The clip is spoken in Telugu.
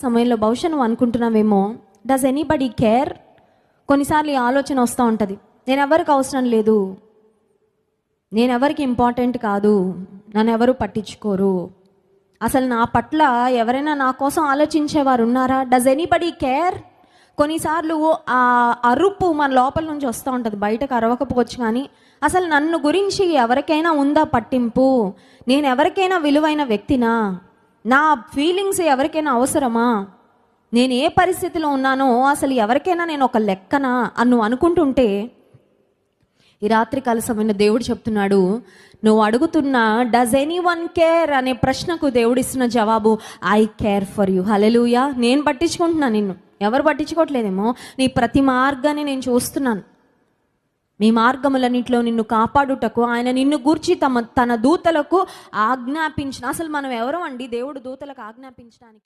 సమయంలో బహుశా నువ్వు అనుకుంటున్నావేమో, డస్ ఎనీబడీ కేర్? కొన్నిసార్లు ఈ ఆలోచన వస్తూ ఉంటుంది, నేను ఎవరికి అవసరం లేదు, నేను ఎవరికి ఇంపార్టెంట్ కాదు, నన్ను ఎవరు పట్టించుకోరు, అసలు నా పట్ల ఎవరైనా నా కోసం ఆలోచించేవారు ఉన్నారా? Does anybody care? కొన్నిసార్లు ఆ అరుపు మన లోపల నుంచి వస్తూ ఉంటుంది, బయటకు అరవకపోవచ్చు, కానీ అసలు నన్ను గురించి ఎవరికైనా ఉందా పట్టింపు? నేను ఎవరికైనా విలువైన వ్యక్తినా? నా ఫీలింగ్స్ ఎవరికైనా అవసరమా? నేను ఏ పరిస్థితిలో ఉన్నానో అసలు ఎవరికైనా నేను ఒక లెక్కనా అని నువ్వు అనుకుంటుంటే, ఈ రాత్రికాల సమయంలో దేవుడు చెప్తున్నాడు, నువ్వు అడుగుతున్న డస్ ఎనీ వన్ కేర్ అనే ప్రశ్నకు దేవుడు ఇస్తున్న జవాబు, ఐ కేర్ ఫర్ యూ. హల్లెలూయా. నేను పట్టించుకుంటున్నా నిన్ను, ఎవరు పట్టించుకోవట్లేదేమో. నీ ప్రతి మార్గాన్ని నేను చూస్తున్నాను. మీ మార్గములన్నింటిలో నిన్ను కాపాడుటకు ఆయన నిన్ను గూర్చి తన దూతలకు ఆజ్ఞాపించిన. అసలు మనం ఎవరం అండి దేవుడు దూతలకు ఆజ్ఞాపించడానికి?